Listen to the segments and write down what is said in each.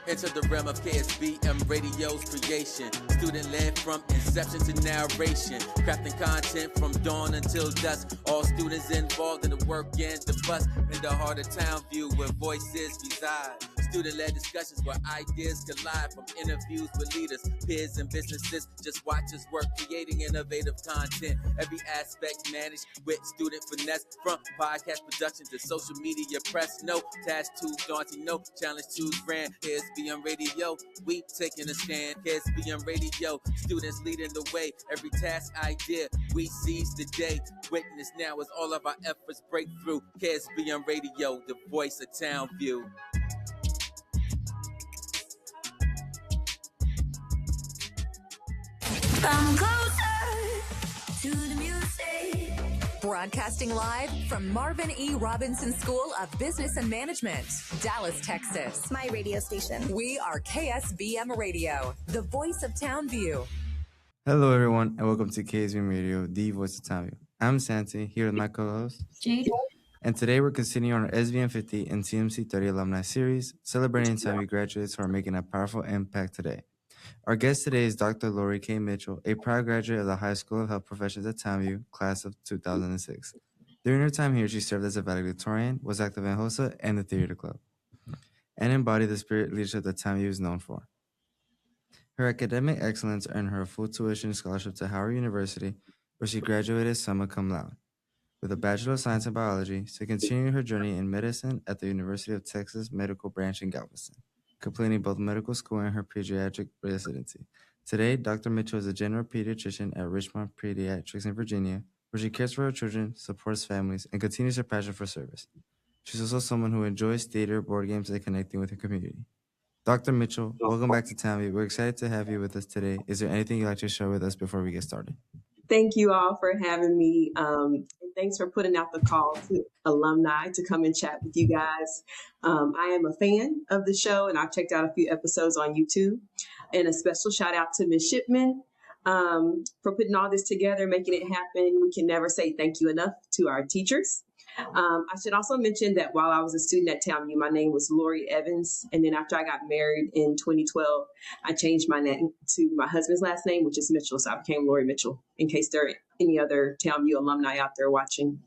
Enter the realm of KSBM Radio's creation. Student-led from inception to narration. Crafting content from dawn until dusk. All students involved in the work and the fuss. In the heart of Townview where voices reside. Student-led discussions where ideas collide. From interviews with leaders, peers, and businesses. Just watch us work creating innovative content. Every aspect managed with student finesse. From podcast production to social media press. No task too daunting, no challenge too grand. KSBM Radio, we taking a stand. KSBM Radio, students leading the way. Every task idea, we seize the day. Witness now as all of our efforts break through. KSBM Radio, the voice of Townview. Come closer to the music. Broadcasting live from Marvin E. Robinson School of Business and Management, Dallas, Texas. My radio station. We are KSBM Radio, the voice of Townview. Hello, everyone, and welcome to KSBM Radio, the voice of Townview. I'm Santi, here with my co-host, Jade. And today we're continuing our SBM 50 and TMC 30 Alumni Series, celebrating Townview graduates who are making a powerful impact today. Our guest today is Dr. Lori K. Mitchell, a proud graduate of the High School of Health Professions at Townview, class of 2006. During her time here, she served as a valedictorian, was active in HOSA and the theater club, and embodied the spirit leadership that Townview is known for. Her academic excellence earned her a full tuition scholarship to Howard University, where she graduated summa cum laude, with a Bachelor of Science in Biology, to continue her journey in medicine at the University of Texas Medical Branch in Galveston, completing both medical school and her pediatric residency. Today, Dr. Mitchell is a general pediatrician at Richmond Pediatrics in Virginia, where she cares for her children, supports families, and continues her passion for service. She's also someone who enjoys theater, board games, and connecting with her community. Dr. Mitchell, welcome back to Townview. We're excited to have you with us today. Is there anything you'd like to share with us before we get started? Thank you all for having me. And thanks for putting out the call to alumni to come and chat with you guys. I am a fan of the show, and I've checked out a few episodes on YouTube. And a special shout out to Ms. Shipman for putting all this together, making it happen. We can never say thank you enough to our teachers. I should also mention that while I was a student at Townview, my name was Lori Evans. And then after I got married in 2012, I changed my name to my husband's last name, which is Mitchell. So I became Lori Mitchell, in case there are any other Townview alumni out there watching.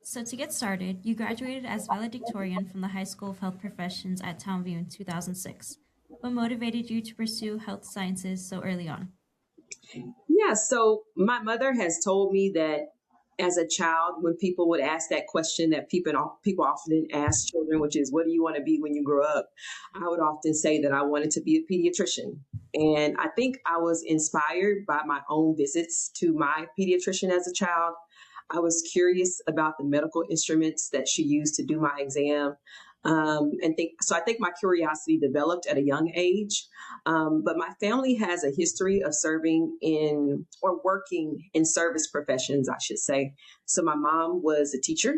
So to get started, you graduated as valedictorian from the High School of Health Professions at Townview in 2006. What motivated you to pursue health sciences so early on? Yeah, so my mother has told me that as a child, when people would ask that question that people often ask children, which is, what do you want to be when you grow up? I would often say that I wanted to be a pediatrician. And I think I was inspired by my own visits to my pediatrician as a child. I was curious about the medical instruments that she used to do my exam. I think my curiosity developed at a young age. But my family has a history of serving in or working in service professions, I should say. So my mom was a teacher,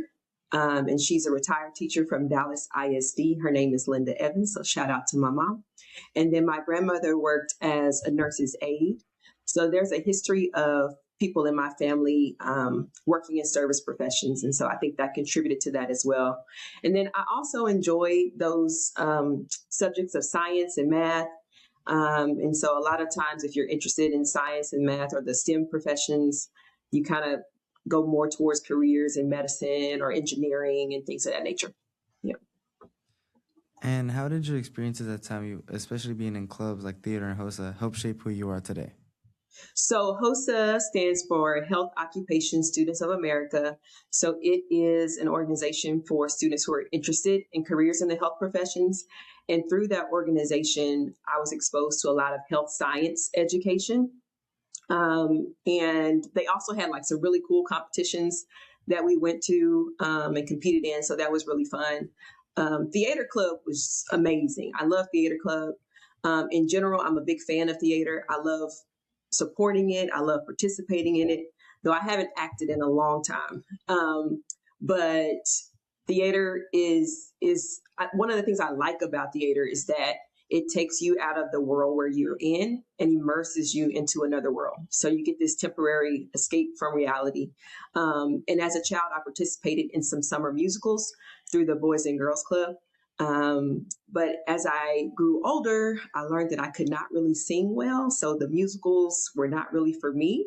and she's a retired teacher from Dallas ISD. Her name is Linda Evans. So shout out to my mom. And then my grandmother worked as a nurse's aide. So there's a history of people in my family working in service professions. And so I think that contributed to that as well. And then I also enjoy those subjects of science and math. And so a lot of times if you're interested in science and math or the STEM professions, you kind of go more towards careers in medicine or engineering and things of that nature. Yeah. And how did your experiences at Townview, especially being in clubs like theater and HOSA, help shape who you are today? So HOSA stands for Health Occupation Students of America. So it is an organization for students who are interested in careers in the health professions. And through that organization, I was exposed to a lot of health science education. And they also had like some really cool competitions that we went to and competed in. So that was really fun. Theater club was amazing. I love theater club. In general, I'm a big fan of theater. I love supporting it. I love participating in it, though I haven't acted in a long time. But theater is one of the things I like about theater is that it takes you out of the world where you're in and immerses you into another world. So you get this temporary escape from reality. And as a child, I participated in some summer musicals through the Boys and Girls Club. But as I grew older, I learned that I could not really sing well. So the musicals were not really for me.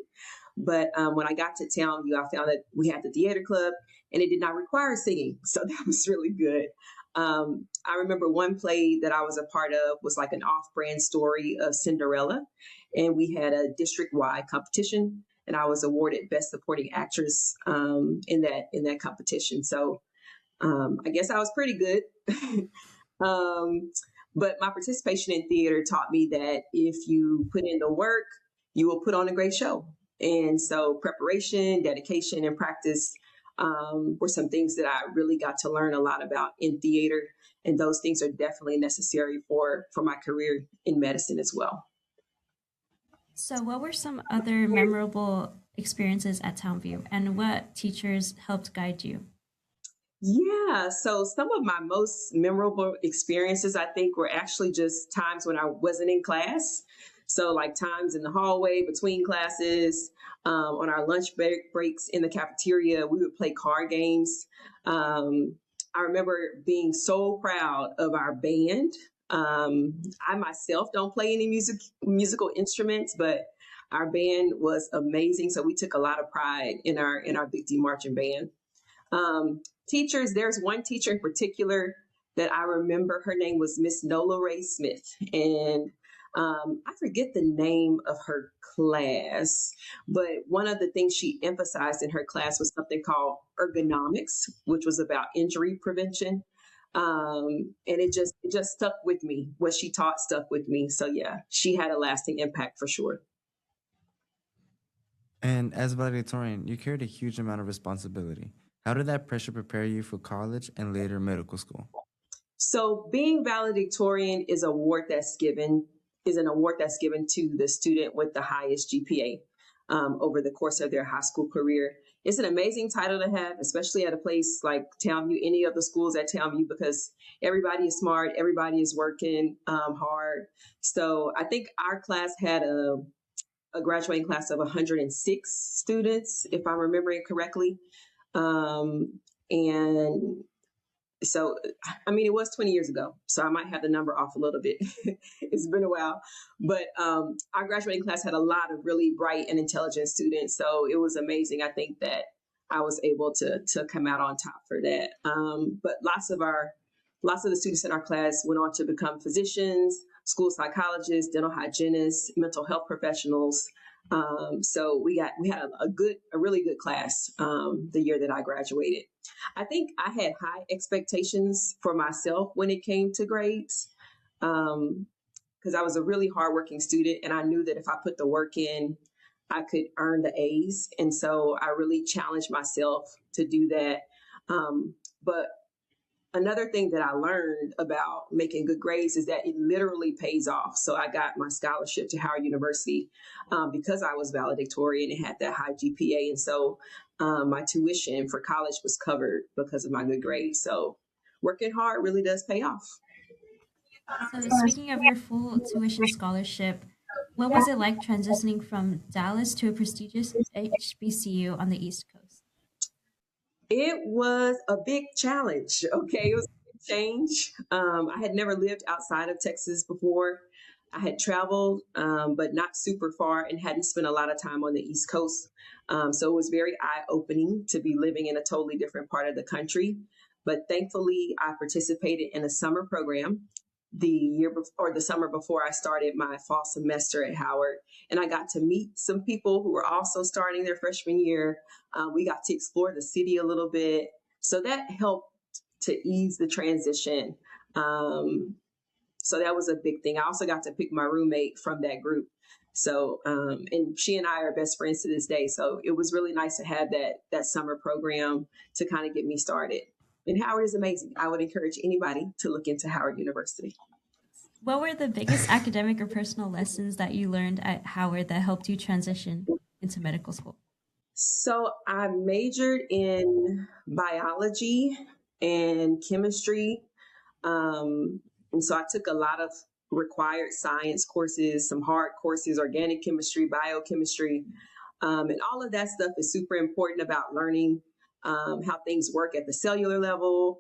But when I got to Townview, I found that we had the theater club and it did not require singing. So that was really good. I remember one play that I was a part of was like an off-brand story of Cinderella. And we had a district-wide competition and I was awarded Best Supporting Actress in that competition. So I guess I was pretty good. But my participation in theater taught me that if you put in the work, you will put on a great show. And so preparation, dedication, and practice were some things that I really got to learn a lot about in theater. And those things are definitely necessary for my career in medicine as well. So what were some other memorable experiences at Townview, and what teachers helped guide you? Yeah, so some of my most memorable experiences, I think, were actually just times when I wasn't in class. So like times in the hallway between classes, on our lunch breaks in the cafeteria, we would play card games. I remember being so proud of our band. I myself don't play any musical instruments, but our band was amazing. So we took a lot of pride in our Big D marching band. Teachers, there's one teacher in particular that I remember. Her name was Miss Nola Ray Smith, and I forget the name of her class, but one of the things she emphasized in her class was something called ergonomics, which was about injury prevention. And it just stuck with me. What she taught stuck with me. So yeah, she had a lasting impact for sure. And as valedictorian, you carried a huge amount of responsibility. How did that pressure prepare you for college and later medical school? So being valedictorian is an award that's given to the student with the highest GPA over the course of their high school career. It's an amazing title to have, especially at a place like Townview, any of the schools at Townview, because everybody is smart, everybody is working hard. So I think our class had a graduating class of 106 students, if I'm remembering correctly. And so, I mean, it was 20 years ago, so I might have the number off a little bit. It's been a while, but our graduating class had a lot of really bright and intelligent students. So it was amazing. I think that I was able to come out on top for that. But lots of the students in our class went on to become physicians, school psychologists, dental hygienists, mental health professionals. So we had a really good class the year that I graduated. I think I had high expectations for myself when it came to grades, because I was a really hardworking student, and I knew that if I put the work in, I could earn the A's. And so I really challenged myself to do that. But another thing that I learned about making good grades is that it literally pays off. So I got my scholarship to Howard University because I was valedictorian and had that high GPA. And so my tuition for college was covered because of my good grades. So working hard really does pay off. So speaking of your full tuition scholarship, what was it like transitioning from Dallas to a prestigious HBCU on the East Coast? It was a big challenge. Okay. It was a big change. I had never lived outside of Texas before. I had traveled, but not super far, and hadn't spent a lot of time on the East Coast. So it was very eye-opening to be living in a totally different part of the country. But thankfully, I participated in a summer program the summer before I started my fall semester at Howard. And I got to meet some people who were also starting their freshman year. We got to explore the city a little bit. So that helped to ease the transition. So that was a big thing. I also got to pick my roommate from that group. So, and she and I are best friends to this day. So it was really nice to have that summer program to kind of get me started. And Howard is amazing. I would encourage anybody to look into Howard University. What were the biggest academic or personal lessons that you learned at Howard that helped you transition into medical school? So I majored in biology and chemistry. And so I took a lot of required science courses, some hard courses, organic chemistry, biochemistry. And all of that stuff is super important about learning how things work at the cellular level.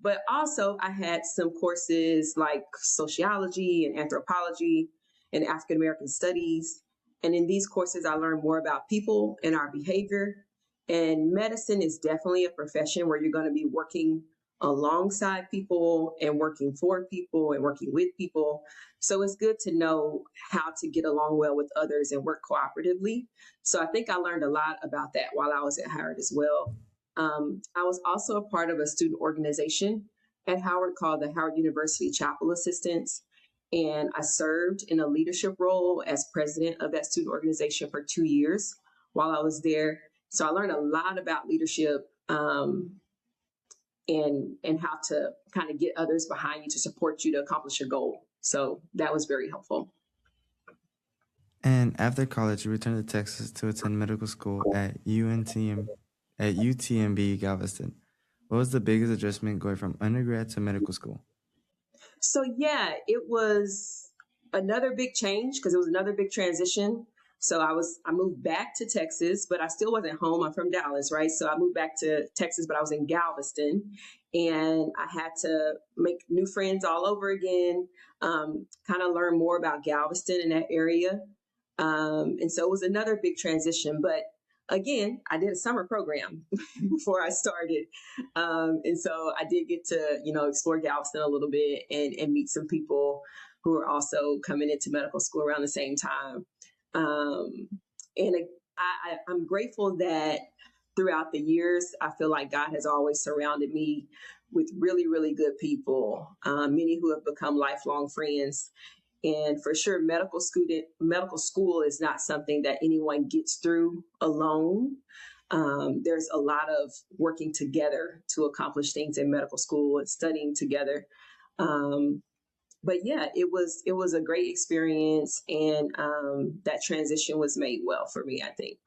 But also I had some courses like sociology and anthropology and African American studies. And in these courses, I learned more about people and our behavior. And medicine is definitely a profession where you're going to be working alongside people and working for people and working with people. So it's good to know how to get along well with others and work cooperatively. So I think I learned a lot about that while I was at Howard as well. I was also a part of a student organization at Howard called the Howard University Chapel Assistants. And I served in a leadership role as president of that student organization for 2 years while I was there. So I learned a lot about leadership and how to kind of get others behind you to support you to accomplish your goal. So that was very helpful. And after college, you returned to Texas to attend medical school at UTMB Galveston. What was the biggest adjustment going from undergrad to medical school? So yeah, it was another big change because it was another big transition. So I moved back to Texas, but I still wasn't home. I'm from Dallas, right? So I moved back to Texas, but I was in Galveston, and I had to make new friends all over again, kind of learn more about Galveston in that area. And so it was another big transition, but again, I did a summer program before I started. And so I did get to, explore Galveston a little bit and meet some people who are also coming into medical school around the same time. And I'm grateful that throughout the years, I feel like God has always surrounded me with really, really good people, many who have become lifelong friends. And for sure, medical school is not something that anyone gets through alone. There's a lot of working together to accomplish things in medical school and studying together. But yeah, it was a great experience, and that transition was made well for me, I think.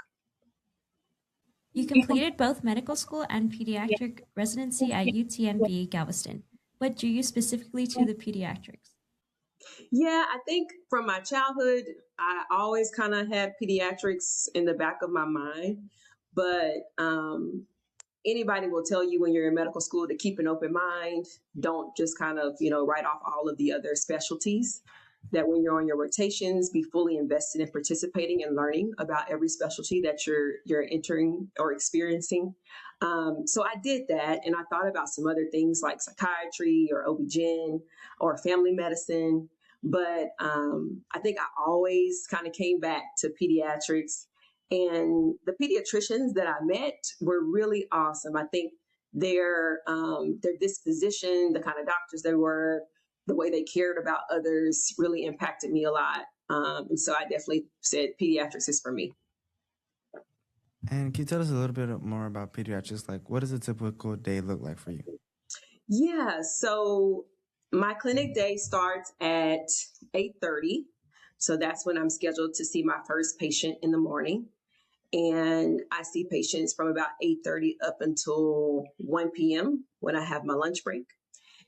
You completed both medical school and pediatric residency at UTMB Galveston. What drew you specifically to the pediatrics? Yeah, I think from my childhood, I always kind of had pediatrics in the back of my mind, but anybody will tell you when you're in medical school to keep an open mind. Don't just kind of, write off all of the other specialties. That when you're on your rotations, be fully invested in participating and learning about every specialty that you're entering or experiencing. So I did that, and I thought about some other things like psychiatry or OB-GYN or family medicine. But I think I always kind of came back to pediatrics. And the pediatricians that I met were really awesome. I think their disposition, the kind of doctors they were, the way they cared about others really impacted me a lot. And so I definitely said pediatrics is for me. And can you tell us a little bit more about pediatrics? Like, what does a typical day look like for you? Yeah, so my clinic day starts at 8:30. So that's when I'm scheduled to see my first patient in the morning. And I see patients from about 8:30 up until 1 p.m. when I have my lunch break.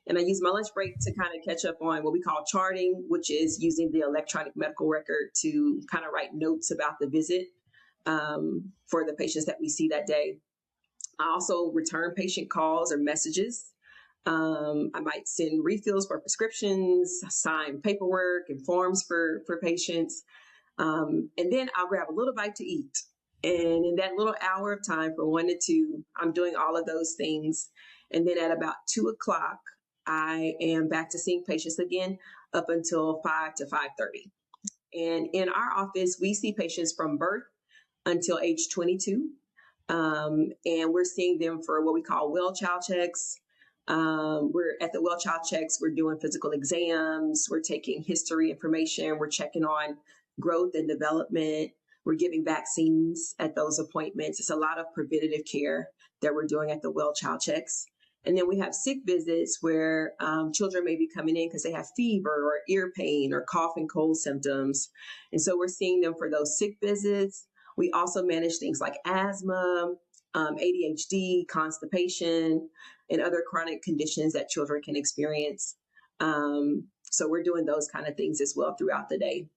And I use my lunch break to kind of catch up on what we call charting, which is using the electronic medical record to kind of write notes about the visit for the patients that we see that day. I also return patient calls or messages. I might send refills for prescriptions, sign paperwork and forms for patients. And then I'll grab a little bite to eat. And in that little hour of time from 1 to 2, I'm doing all of those things. And then at about 2 o'clock, I am back to seeing patients again up until 5 to 5:30. And in our office, we see patients from birth until age 22. And we're seeing them for what we call well child checks. We're at the well child checks. We're doing physical exams. We're taking history information. We're checking on growth and development. We're giving vaccines at those appointments. It's a lot of preventative care that we're doing at the well child checks. And then we have sick visits where children may be coming in because they have fever or ear pain or cough and cold symptoms. And so we're seeing them for those sick visits. We also manage things like asthma, ADHD, constipation, and other chronic conditions that children can experience. So we're doing those kind of things as well throughout the day.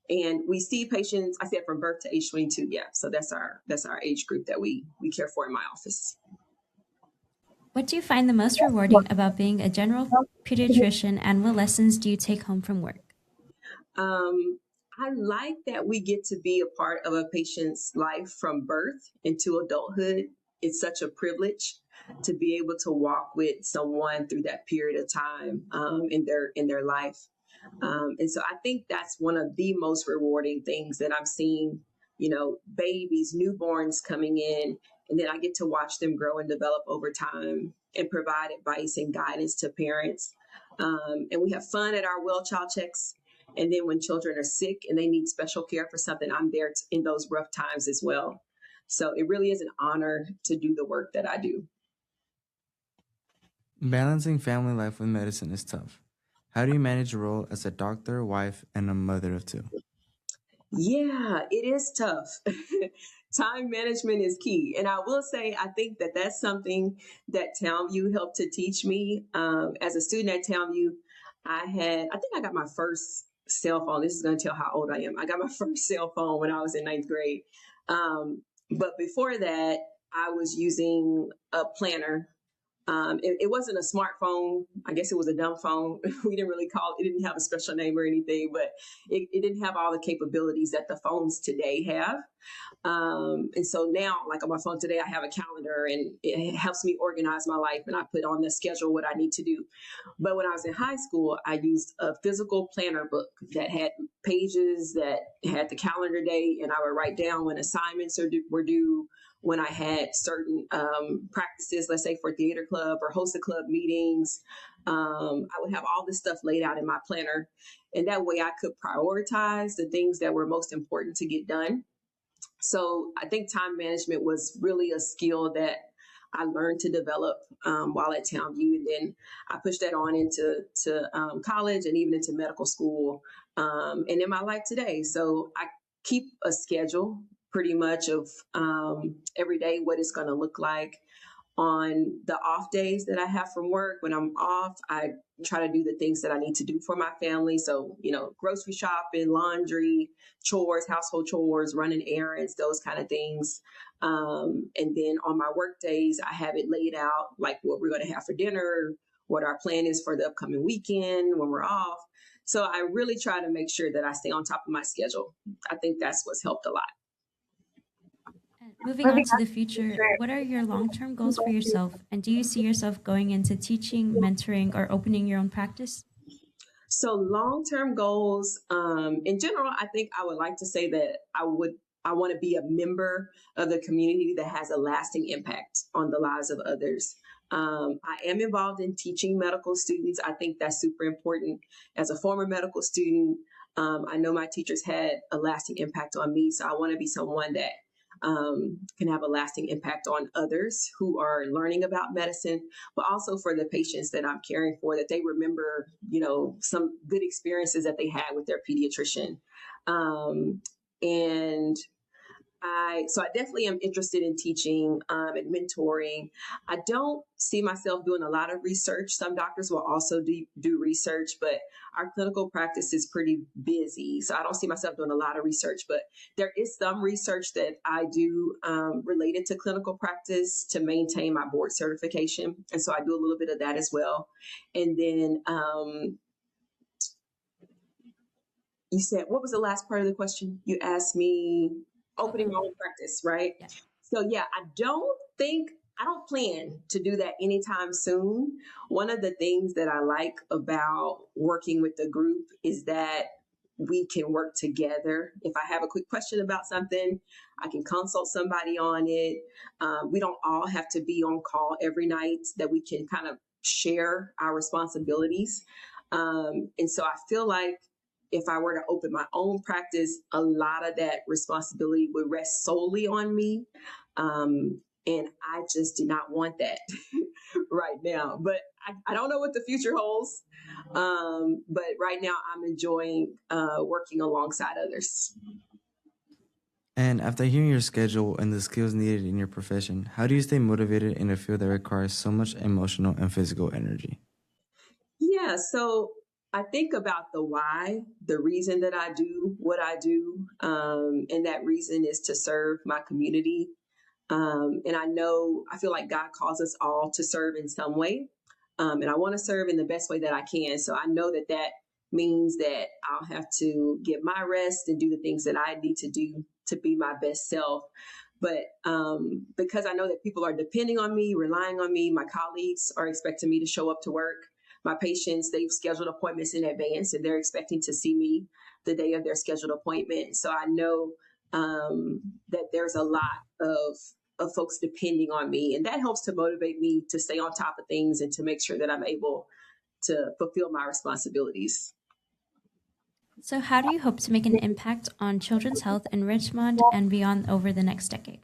And we see patients, I said from birth to age 22. Yeah. So that's our age group that we care for in my office. What do you find the most rewarding about being a general pediatrician, and what lessons do you take home from work? I like that we get to be a part of a patient's life from birth into adulthood. It's such a privilege to be able to walk with someone through that period of time in their life. And so I think that's one of the most rewarding things that I'm seeing, babies, newborns coming in, and then I get to watch them grow and develop over time and provide advice and guidance to parents. And we have fun at our well child checks. And then when children are sick and they need special care for something, I'm there in those rough times as well. So it really is an honor to do the work that I do. Balancing family life with medicine is tough. How do you manage your role as a doctor, wife, and a mother of two? Yeah, it is tough. Time management is key. And I will say, I think that that's something that Townview helped to teach me. As a student at Townview, I think I got my first cell phone. This is going to tell how old I am. I got my first cell phone when I was in 9th grade. But before that, I was using a planner. It wasn't a smartphone. I guess it was a dumb phone. We didn't really call it. It didn't have a special name or anything, but it didn't have all the capabilities that the phones today have. And so now, like on my phone today, I have a calendar and it helps me organize my life, and I put on the schedule what I need to do. But when I was in high school, I used a physical planner book that had pages that had the calendar day, and I would write down when assignments were due, when I had certain practices, let's say for theater club or host a club meetings. I would have all this stuff laid out in my planner. And that way I could prioritize the things that were most important to get done. So I think time management was really a skill that I learned to develop while at Townview. And then I pushed that on into college and even into medical school and in my life today. So I keep a schedule pretty much of every day, what it's going to look like. On the off days that I have from work, when I'm off, I try to do the things that I need to do for my family. So, grocery shopping, laundry, chores, household chores, running errands, those kind of things. And then on my work days, I have it laid out, like what we're going to have for dinner, what our plan is for the upcoming weekend when we're off. So I really try to make sure that I stay on top of my schedule. I think that's what's helped a lot. Moving on to the future, what are your long-term goals for yourself? And do you see yourself going into teaching, mentoring, or opening your own practice? So long-term goals, in general, I think I would like to say that I want to be a member of the community that has a lasting impact on the lives of others. I am involved in teaching medical students. I think that's super important. As a former medical student, I know my teachers had a lasting impact on me. So I want to be someone that can have a lasting impact on others who are learning about medicine, but also for the patients that I'm caring for, that they remember, some good experiences that they had with their pediatrician. So I definitely am interested in teaching and mentoring. I don't see myself doing a lot of research. Some doctors will also do research, but our clinical practice is pretty busy. So I don't see myself doing a lot of research, but there is some research that I do related to clinical practice to maintain my board certification. And so I do a little bit of that as well. And then you said, what was the last part of the question? You asked me opening my own practice, right? Yeah. So yeah, I don't plan to do that anytime soon. One of the things that I like about working with the group is that we can work together. If I have a quick question about something, I can consult somebody on it. We don't all have to be on call every night, that we can kind of share our responsibilities. And so I feel like if I were to open my own practice, a lot of that responsibility would rest solely on me. And I just do not want that right now. But I don't know what the future holds. But right now I'm enjoying working alongside others. And after hearing your schedule and the skills needed in your profession, how do you stay motivated in a field that requires so much emotional and physical energy? Yeah, so I think about the why, the reason that I do what I do, and that reason is to serve my community. And I feel like God calls us all to serve in some way. And I want to serve in the best way that I can. So I know that that means that I'll have to get my rest and do the things that I need to do to be my best self. But because I know that people are depending on me, relying on me, my colleagues are expecting me to show up to work. My patients, they've scheduled appointments in advance and they're expecting to see me the day of their scheduled appointment. So I know that there's a lot of folks depending on me, and that helps to motivate me to stay on top of things and to make sure that I'm able to fulfill my responsibilities. So how do you hope to make an impact on children's health in Richmond and beyond over the next decade?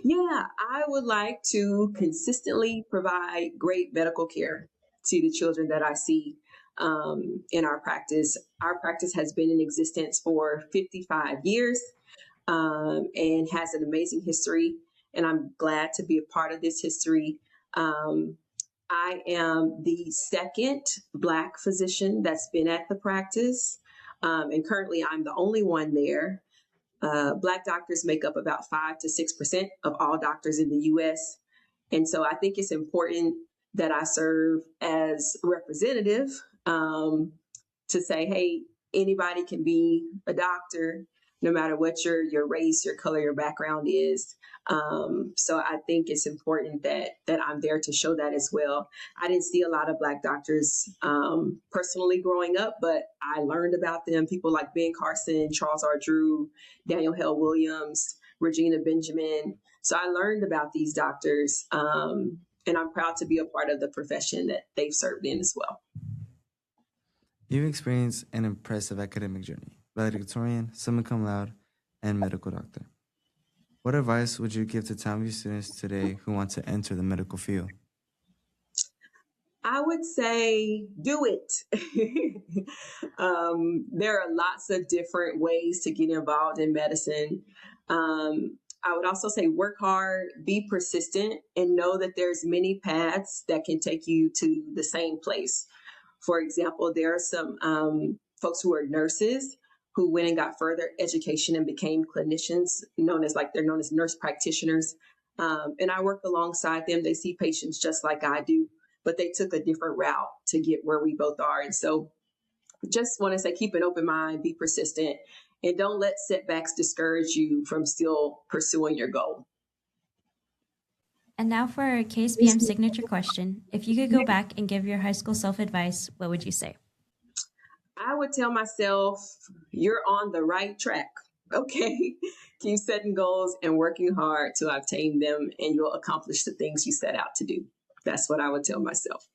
Yeah, I would like to consistently provide great medical care to the children that I see in our practice. Our practice has been in existence for 55 years and has an amazing history, and I'm glad to be a part of this history. I am the second Black physician that's been at the practice, and currently I'm the only one there. Black doctors make up about 5 to 6% of all doctors in the U.S. And so I think it's important that I serve as representative to say, hey, anybody can be a doctor, no matter what your race, your color, your background is. So I think it's important that I'm there to show that as well. I didn't see a lot of Black doctors personally growing up, but I learned about them. People like Ben Carson, Charles R. Drew, Daniel Hale Williams, Regina Benjamin. So I learned about these doctors, and I'm proud to be a part of the profession that they've served in as well. You've experienced an impressive academic journey: valedictorian, summa cum laude, and medical doctor. What advice would you give to Townview students today who want to enter the medical field? I would say do it. There are lots of different ways to get involved in medicine. I would also say work hard, be persistent, and know that there's many paths that can take you to the same place. For example, there are some folks who are nurses who went and got further education and became clinicians, they're known as nurse practitioners. And I work alongside them. They see patients just like I do, but they took a different route to get where we both are. And so just want to say, keep an open mind, be persistent, and don't let setbacks discourage you from still pursuing your goal. And now for our KSBM signature question. If you could go back and give your high school self advice, what would you say? I would tell myself, you're on the right track. Okay. Keep setting goals and working hard to obtain them, and you'll accomplish the things you set out to do. That's what I would tell myself.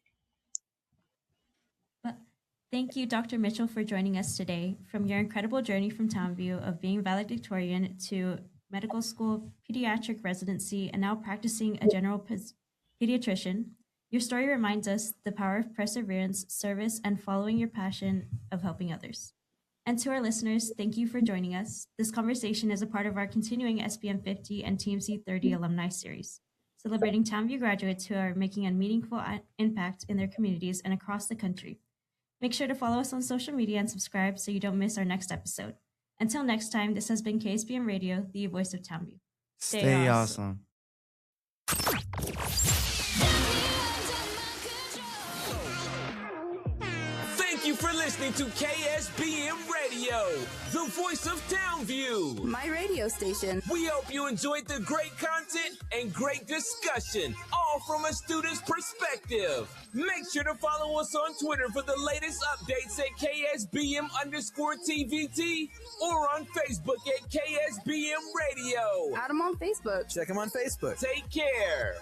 Thank you, Dr. Mitchell, for joining us today. From your incredible journey from Townview of being valedictorian to medical school, pediatric residency, and now practicing a general pediatrician, your story reminds us the power of perseverance, service, and following your passion of helping others. And to our listeners, thank you for joining us. This conversation is a part of our continuing SBM 50 and TMC 30 Alumni Series, celebrating Townview graduates who are making a meaningful impact in their communities and across the country. Make sure to follow us on social media and subscribe so you don't miss our next episode. Until next time, this has been KSBM Radio, the voice of Townview. Stay awesome. Thank you for listening to KSBM Radio, the voice of Townview. My radio station. We hope you enjoyed the great content and great discussion, all from a student's perspective. Make sure to follow us on Twitter for the latest updates at KSBM_TVT or on Facebook at KSBM Radio. Add them on Facebook. Check them on Facebook. Take care.